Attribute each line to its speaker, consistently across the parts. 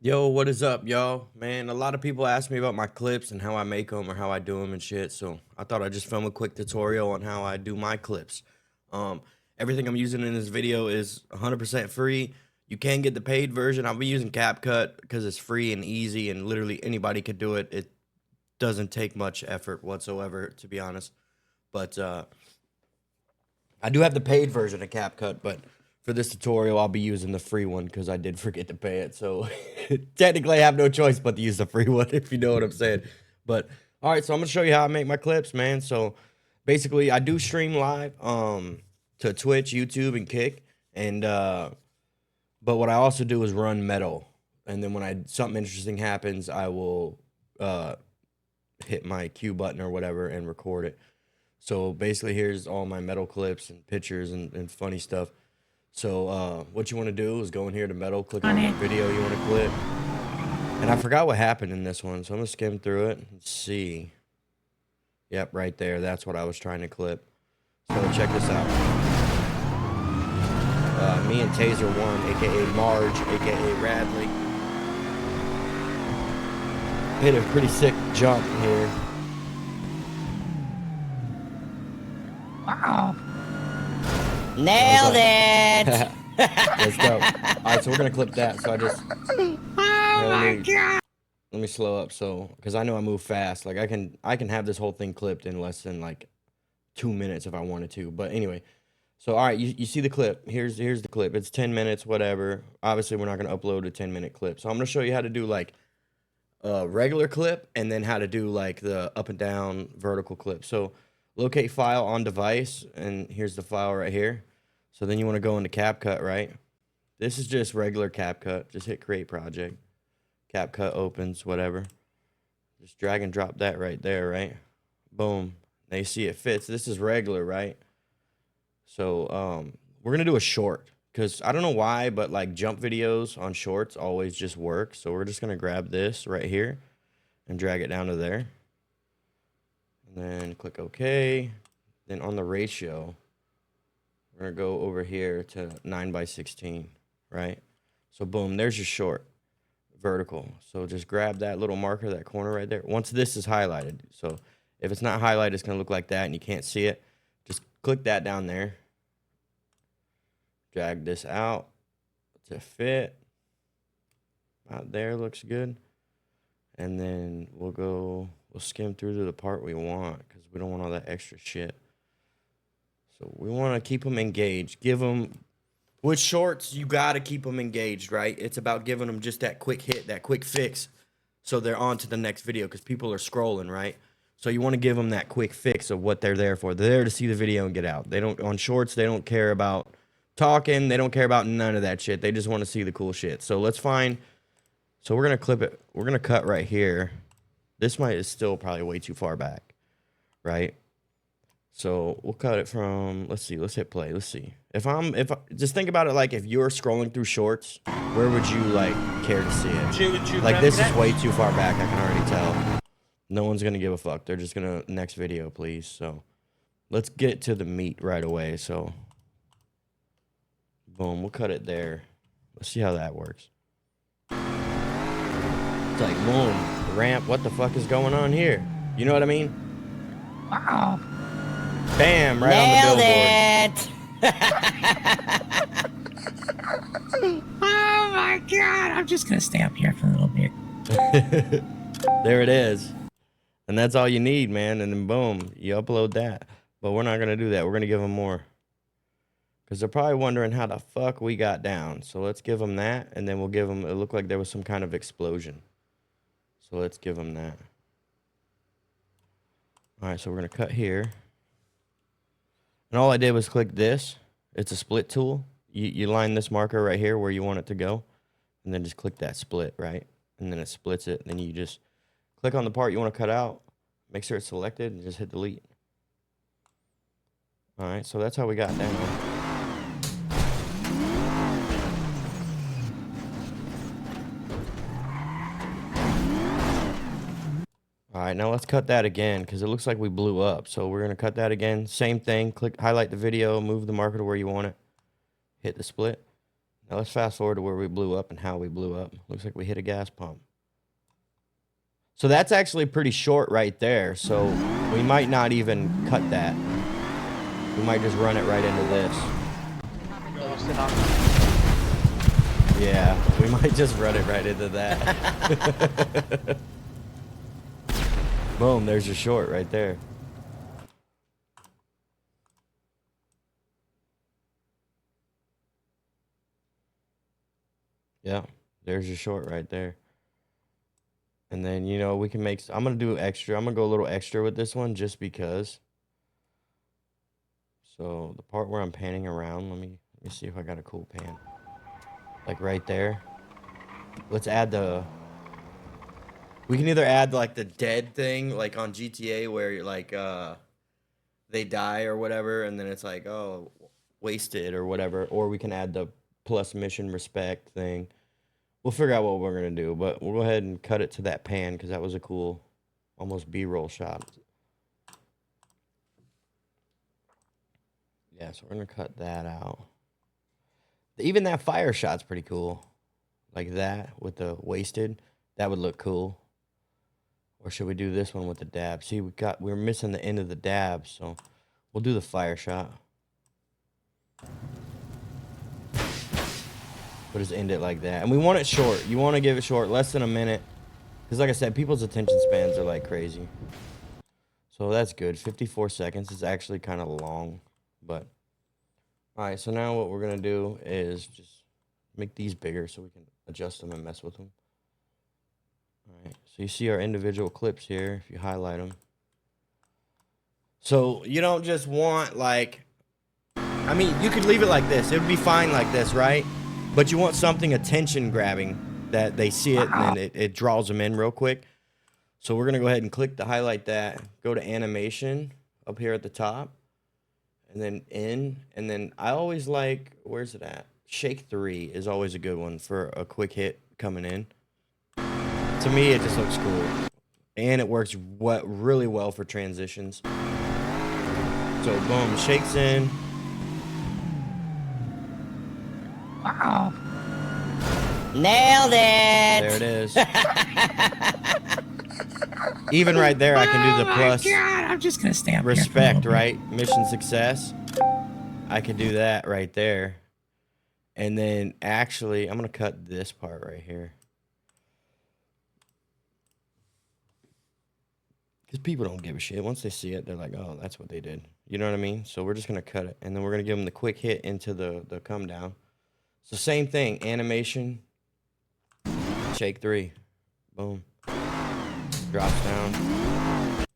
Speaker 1: Yo, what is up, y'all? Man, a lot of people ask me about my clips and how I make them or how I do them and shit. So I thought I'd just film a quick tutorial on how I do my clips. Um, Everything I'm using in this video is 100% free. You can get the paid version. I'll be using CapCut because it's free and easy and literally anybody could do it. It doesn't take much effort whatsoever, to be honest. But I do have the paid version of CapCut, but for this tutorial, I'll be using the free one because I did forget to pay it. So technically, I have no choice but to use the free one, if you know what I'm saying. But all right, so I'm gonna show you how I make my clips, man. So basically, I do stream live to Twitch, YouTube, and Kick, and but what I also do is run metal, and then when something interesting happens, I will hit my cue button or whatever and record it. So basically, here's all my metal clips and pictures and funny stuff. So what you want to do is go in here to metal, click on the video you want to clip. And I forgot what happened in this one, so I'm going to skim through it and see. Yep, right there. That's what I was trying to clip. So check this out. Me and Taser 1, a.k.a. Marge, a.k.a. Radley, hit a pretty sick jump here.
Speaker 2: Wow. Nailed it!
Speaker 1: Let's go. All right, so we're going to clip that. So I just...
Speaker 2: Oh my god!
Speaker 1: Let me slow up, so because I know I move fast. Like I can have this whole thing clipped in less than like 2 minutes if I wanted to. But anyway, so all right, you see the clip. Here's the clip. It's 10 minutes, whatever. Obviously, we're not gonna upload a 10-minute clip. So I'm gonna show you how to do like a regular clip and then how to do like the up and down vertical clip. So locate file on device, and here's the file right here. So then you want to go into CapCut, right? This is just regular CapCut. Just hit create project. CapCut opens, whatever. Just drag and drop that right there, right? Boom. Now you see it fits. This is regular, right? So we're gonna do a short because I don't know why, but like jump videos on shorts always just work. So we're just gonna grab this right here and drag it down to there. And then click OK. Then on the ratio, we're gonna go over here to 9:16, right? So boom, there's your short. Vertical. So just grab that little marker, that corner right there. Once this is highlighted, so if it's not highlighted, it's going to look like that and you can't see it. Just click that down there. Drag this out to fit. Out there looks good. And then we'll skim through to the part we want because we don't want all that extra shit. So we want to keep them engaged. Give them... With shorts, you got to keep them engaged, right? It's about giving them just that quick hit, that quick fix, so they're on to the next video because people are scrolling, right? So you want to give them that quick fix of what they're there for. They're there to see the video and get out. They don't, on shorts, they don't care about talking. They don't care about none of that shit. They just want to see the cool shit. So let's find, so we're going to clip it. We're going to cut right here. This is still probably way too far back, right? So we'll cut it from, let's see, let's hit play. Let's see. Just think about it like if you're scrolling through shorts, where would you like care to see it? Like this is way too far back, I can already tell. No one's gonna give a fuck. They're just gonna, next video, please. So let's get to the meat right away. So boom, we'll cut it there. Let's see how that works. It's like boom, ramp, what the fuck is going on here? You know what I mean?
Speaker 2: Wow.
Speaker 1: Bam, right
Speaker 2: Nailed
Speaker 1: on the billboard.
Speaker 2: it! Oh my god! I'm just gonna stay up here for a little bit.
Speaker 1: There it is. And that's all you need, man. And then boom, you upload that. But we're not going to do that. We're going to give them more. Because they're probably wondering how the fuck we got down. So let's give them that. And then we'll give them, it looked like there was some kind of explosion. So let's give them that. All right, so we're going to cut here. And all I did was click this. It's a split tool. You line this marker right here where you want it to go. And then just click that split, right? And then it splits it. Then you just click on the part you want to cut out. Make sure it's selected and just hit delete. All right, so that's how we got down. All right, now let's cut that again because it looks like we blew up. So we're going to cut that again. Same thing. Click, highlight the video, move the marker to where you want it. Hit the split. Now let's fast forward to where we blew up and how we blew up. Looks like we hit a gas pump. So that's actually pretty short right there. So we might not even cut that. We might just run it right into this. Yeah, we might just run it right into that. Boom, there's your short right there. Yeah, there's your short right there. And then, you know, we can make, I'm going to do extra. I'm going to go a little extra with this one just because. So the part where I'm panning around, let me see if I got a cool pan. Like right there. Let's add we can either add like the dead thing, like on GTA where you're like, they die or whatever. And then it's like, oh, wasted or whatever. Or we can add the plus mission respect thing. We'll figure out what we're going to do, but we'll go ahead and cut it to that pan because that was a cool, almost B-roll shot. Yeah, so we're going to cut that out. Even that fire shot's pretty cool. Like that with the wasted. That would look cool. Or should we do this one with the dab? See, we're missing the end of the dab, so we'll do the fire shot. We'll just end it like that. And we want it short. You want to give it short, less than a minute. Because like I said, people's attention spans are like crazy. So that's good. 54 seconds is actually kind of long. But, all right, so now what we're going to do is just make these bigger so we can adjust them and mess with them. All right, so you see our individual clips here if you highlight them. So you don't just want like, I mean, you could leave it like this. It would be fine like this, right? But you want something attention grabbing that they see it and then it draws them in real quick. So we're going to go ahead and click to highlight that. Go to animation up here at the top. And then in. And then I always like, where's it at? Shake 3 is always a good one for a quick hit coming in. To me, it just looks cool. And it works really well for transitions. So boom, shakes in.
Speaker 2: Wow. Nailed it.
Speaker 1: There it is. Even right there, I can do the plus.
Speaker 2: God, I'm just gonna stay up
Speaker 1: respect, right? Mission success. I can do that right there. And then actually, I'm going to cut this part right here. Because people don't give a shit. Once they see it, they're like, oh, that's what they did. You know what I mean? So we're just going to cut it. And then we're going to give them the quick hit into the come down. So same thing. Animation. Shake 3. Boom. Drops down.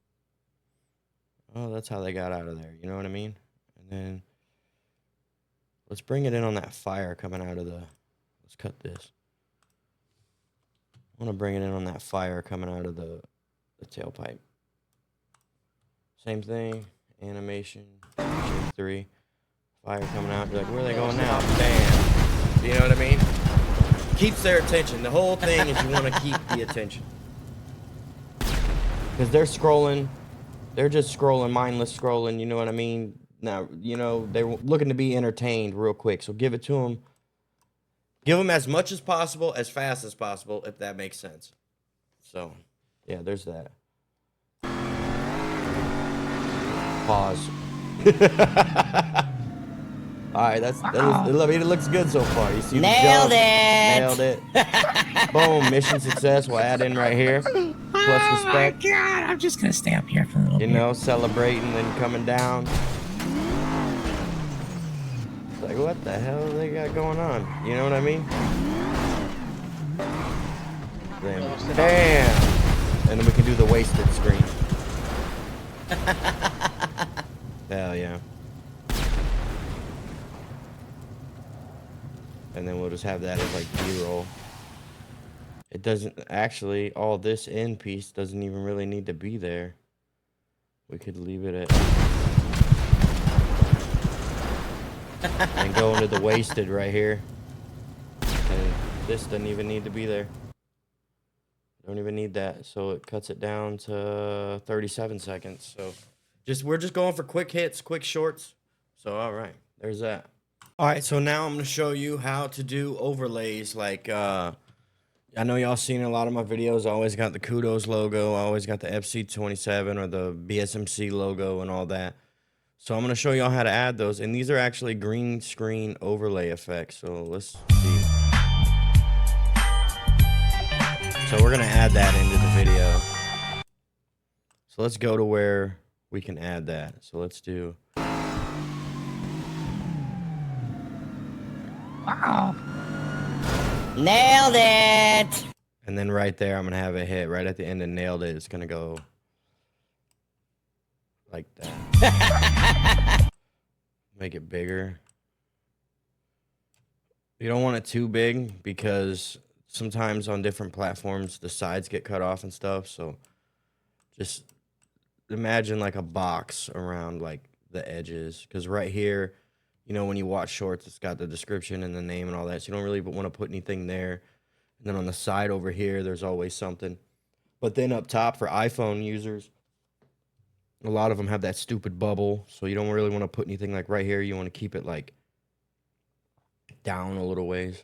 Speaker 1: Oh, that's how they got out of there. You know what I mean? And then let's bring it in on that fire coming out of the... Let's cut this. I want to bring it in on that fire coming out of the tailpipe. Same thing. Animation. Shake 3. Fire coming out. You're like, where are they going now? Bam. You know what I mean? Keeps their attention. The whole thing is you want to keep the attention. Because they're scrolling. They're just scrolling, mindless scrolling. You know what I mean? Now, you know, they're looking to be entertained real quick. So give it to them. Give them as much as possible, as fast as possible, if that makes sense. So, yeah, there's that. Pause. All right, it looks good so far. You see the jump? Nailed it. Boom, mission success. We'll add in right here. Plus respect.
Speaker 2: Oh my God, I'm just gonna stay up here for a little bit.
Speaker 1: You know, celebrating and coming down. It's like, what the hell they got going on? You know what I mean? Then, bam! And then we can do the wasted screen. Hell yeah. And then we'll just have that as like B-roll. It doesn't actually, all this end piece doesn't even really need to be there. We could leave it at and go into the wasted right here. And this doesn't even need to be there. Don't even need that. So it cuts it down to 37 seconds. So we're just going for quick hits, quick shorts. So all right, there's that. All right, so now I'm gonna show you how to do overlays. Like, I know y'all seen a lot of my videos. I always got the Kudos logo. I always got the FC27 or the BSMC logo and all that. So I'm gonna show y'all how to add those. And these are actually green screen overlay effects. So let's see. So we're gonna add that into the video. So let's go to where we can add that. So let's do.
Speaker 2: Wow. Nailed it.
Speaker 1: And then right there, I'm going to have it hit right at the end and nailed it. It's going to go like that. Make it bigger. You don't want it too big because sometimes on different platforms, the sides get cut off and stuff. So just imagine like a box around like the edges. Because right here, you know, when you watch shorts, it's got the description and the name and all that. So you don't really want to put anything there. And then on the side over here, there's always something. But then up top for iPhone users, a lot of them have that stupid bubble. So you don't really want to put anything like right here. You want to keep it like down a little ways.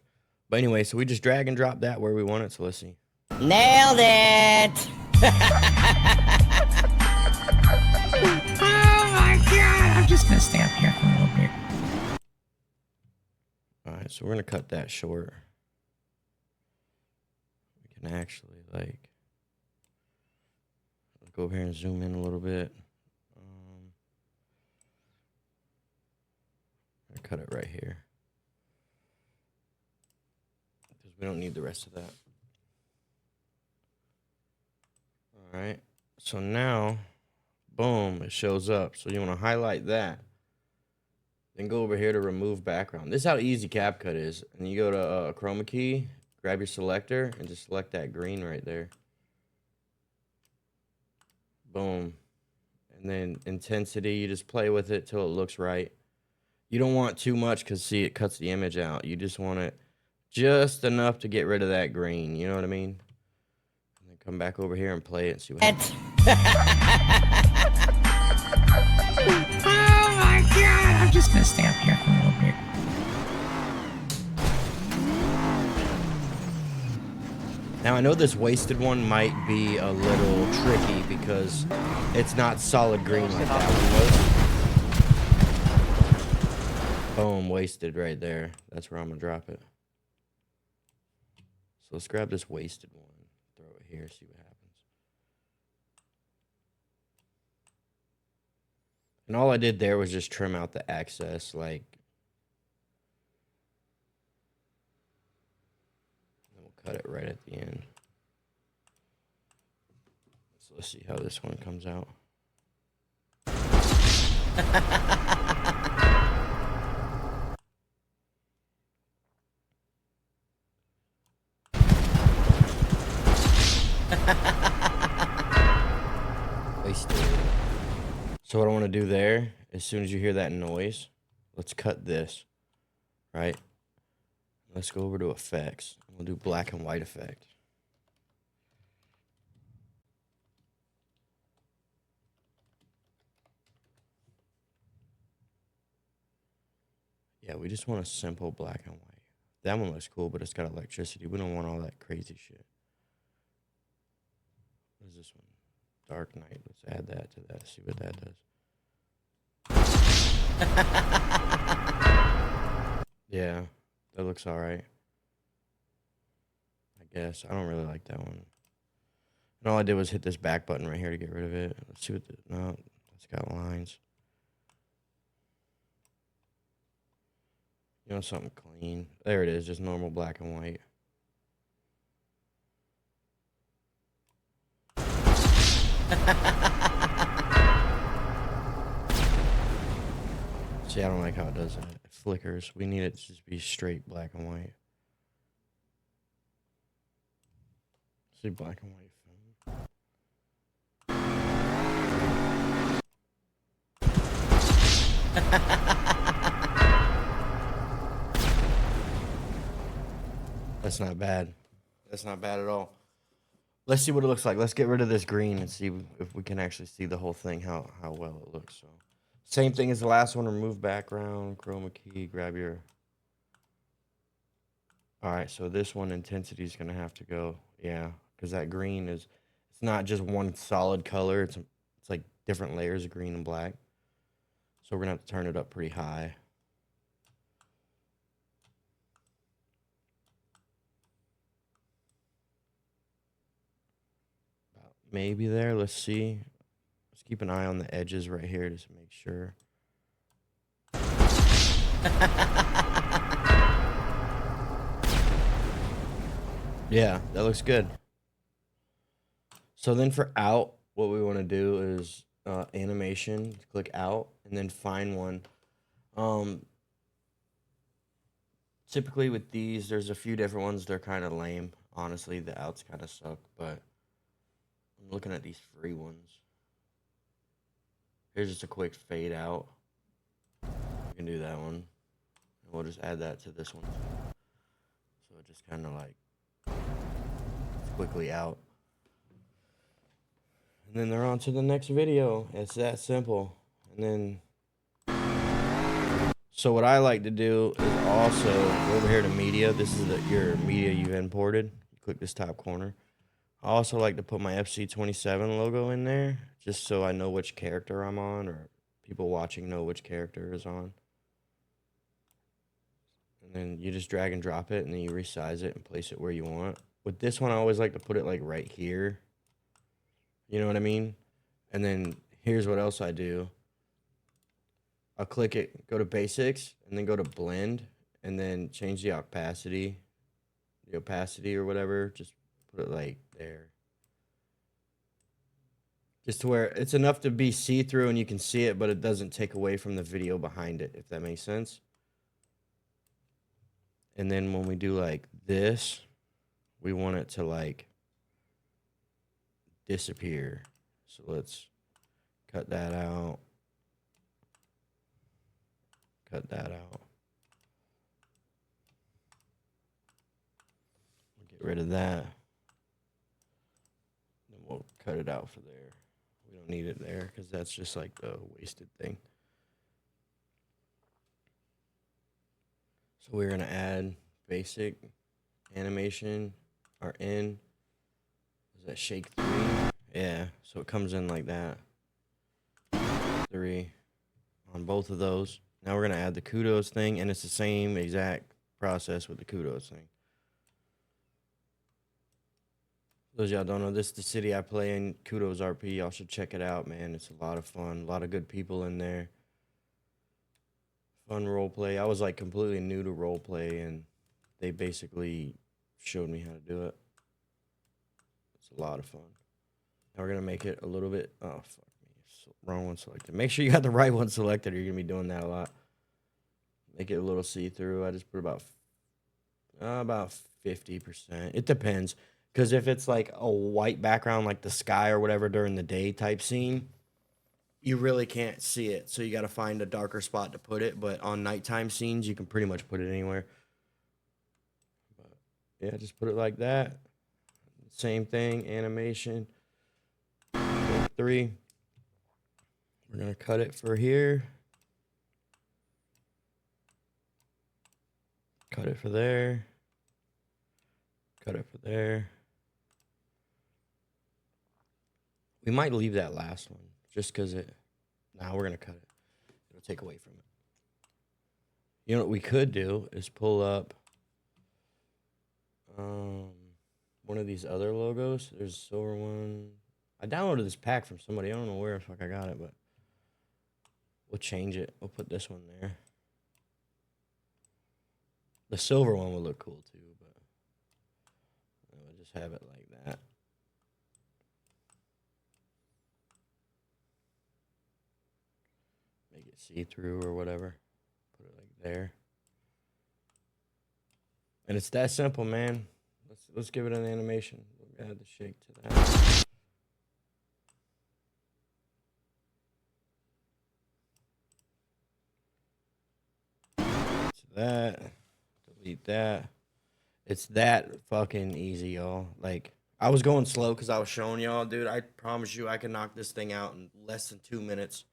Speaker 1: But anyway, so we just drag and drop that where we want it. So let's see.
Speaker 2: Nailed it. Oh my God. I'm just going to stay up here for a little bit.
Speaker 1: All right, so we're going to cut that short. We can actually like go over here and zoom in a little bit. Cut it right here because we don't need the rest of that. All right, so now, boom, it shows up. So you want to highlight that. Then go over here to remove background. This is how easy CapCut is. And you go to chroma key, grab your selector, and just select that green right there. Boom. And then intensity, you just play with it till it looks right. You don't want too much because, see, it cuts the image out. You just want it just enough to get rid of that green. You know what I mean? And then come back over here and play it and see what happens.
Speaker 2: Oh my God. I'm just going to stay up here for a little bit.
Speaker 1: Now, I know this wasted one might be a little tricky because it's not solid green like that one was. Boom, wasted right there. That's where I'm going to drop it. So let's grab this wasted one, throw it here, see what happens. And all I did there was just trim out the excess, like. And we'll cut it right at the end. So let's see how this one comes out. Wasted. So what I want to do there, as soon as you hear that noise, let's cut this, right? Let's go over to effects. We'll do black and white effect. Yeah, we just want a simple black and white. That one looks cool, but it's got electricity. We don't want all that crazy shit. What is this one? Dark Knight. Let's add that to that. See what that does. Yeah, that looks all right. I guess. I don't really like that one. And all I did was hit this back button right here to get rid of it. Let's see what the... No, it's got lines. You know, something clean. There it is, just normal black and white. See, I don't like how it does that. It flickers. We need it to just be straight black and white. See, black and white That's not bad. That's not bad at all. Let's see what it looks like. Let's get rid of this green and see if we can actually see the whole thing, how well it looks. So Same thing as the last one. Remove background, chroma key, grab your. All right, so this one intensity is gonna have to go, yeah, because that green is, it's not just one solid color. It's like different layers of green and black. So we're gonna have to turn it up pretty high. About maybe there. Let's see. Let's keep an eye on the edges right here just to make sure. Yeah, that looks good. So then for out, what we want to do is animation, click out, and then find one. Typically with these, there's a few different ones. They're kind of lame. Honestly, the outs kind of suck, but I'm looking at these free ones. Here's just a quick fade out. You can do that one. And we'll just add that to this one. So it just kind of like quickly out. And then they're on to the next video. It's that simple. And then, so what I like to do is also go over here to media. This is your media you've imported. Click this top corner. I also like to put my FC27 logo in there, just so I know which character I'm on, or people watching know which character is on. And then you just drag and drop it, and then you resize it and place it where you want. With this one, I always like to put it like right here. You know what I mean? And then here's what else I do. I'll click it, go to basics, and then go to blend, and then change the opacity or whatever. Just put it like there. Just to where it's enough to be see-through and you can see it, but it doesn't take away from the video behind it, if that makes sense. And then when we do like this, we want it to like disappear. So let's cut that out. Cut that out. Get rid of that. Then we'll cut it out for there. We don't need it there because that's just like the wasted thing. So we're going to add basic animation, our in. Is that shake 3? Yeah, so it comes in like that. 3 on both of those. Now we're going to add the kudos thing, and it's the same exact process with the kudos thing. Those y'all don't know, this is the city I play in, Kudos RP. Y'all should check it out, man. It's a lot of fun. A lot of good people in there. Fun role play. I was like completely new to role play, and they basically showed me how to do it. It's a lot of fun. Now we're gonna make it a little bit. Oh fuck me, wrong one selected. Make sure you got the right one selected, or you're gonna be doing that a lot. Make it a little see-through. I just put about 50%. It depends, because if it's like a white background, like the sky or whatever during the day type scene, you really can't see it. So you got to find a darker spot to put it. But on nighttime scenes, you can pretty much put it anywhere. But yeah, just put it like that. Same thing, animation. 3. We're going to cut it for here. Cut it for there. Cut it for there. We might leave that last one just because it. Now we're gonna cut it. It'll take away from it. You know what we could do is pull up one of these other logos. There's a silver one. I downloaded this pack from somebody. I don't know where the fuck I got it, but we'll change it. We'll put this one there. The silver one will look cool too, but we'll just have it like that. Make it see-through or whatever. Put it like there. And it's that simple, man. Let's give it an animation. We'll add the shake to that. To that. Delete that. It's that fucking easy, y'all. Like, I was going slow because I was showing y'all, dude. I promise you I can knock this thing out in less than 2 minutes.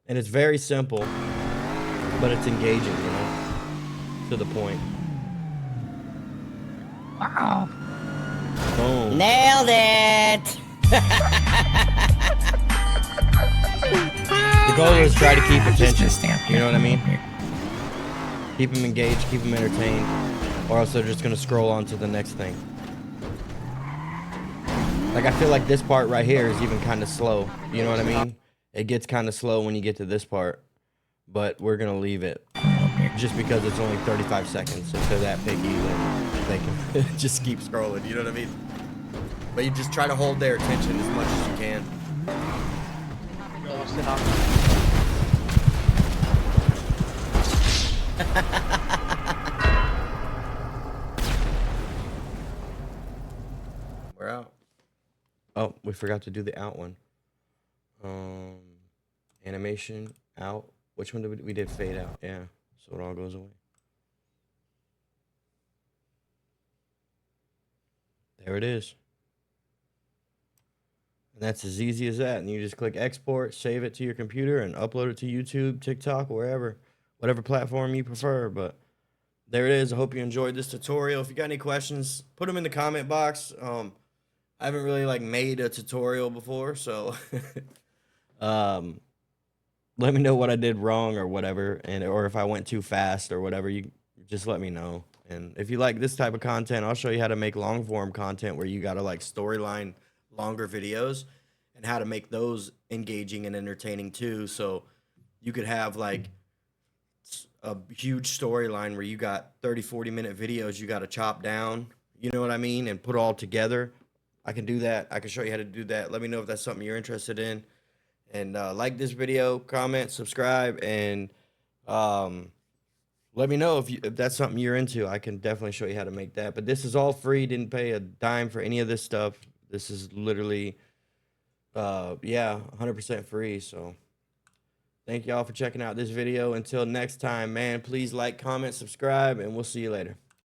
Speaker 1: And it's very simple, but it's engaging, you know, to the point.
Speaker 2: Wow.
Speaker 1: Boom.
Speaker 2: Nailed it.
Speaker 1: The goal is try to keep attention. You know what I mean?
Speaker 2: Bit.
Speaker 1: Keep them engaged, keep them entertained, or else they're just gonna scroll on to the next thing. Like, I feel like this part right here is even kind of slow. You know what I mean? It gets kind of slow when you get to this part, but we're gonna leave it just because it's only 35 seconds. If they're that picky, then they can just keep scrolling. You know what I mean? But you just try to hold their attention as much as you can. We're out. Oh, we forgot to do the out one. Animation out. Which one did we did fade out? Yeah, so it all goes away. There it is. And that's as easy as that. And you just click export, save it to your computer, and upload it to YouTube, TikTok, wherever, whatever platform you prefer. But there it is. I hope you enjoyed this tutorial. If you got any questions, put them in the comment box. I haven't really like made a tutorial before, so let me know what I did wrong or whatever, and or if I went too fast or whatever. You just let me know. And if you like this type of content, I'll show you how to make long form content where you gotta like storyline longer videos and how to make those engaging and entertaining too. So you could have like a huge storyline where you got 30-40 minute videos you got to chop down, you know what I mean, and put all together. I can do that. I can show you how to do that. Let me know if that's something you're interested in. And like this video, comment, subscribe, and let me know if that's something you're into. I can definitely show you how to make that. But this is all free. Didn't pay a dime for any of this stuff. This is literally, yeah, 100% free. So thank y'all for checking out this video. Until next time, man, please like, comment, subscribe, and we'll see you later.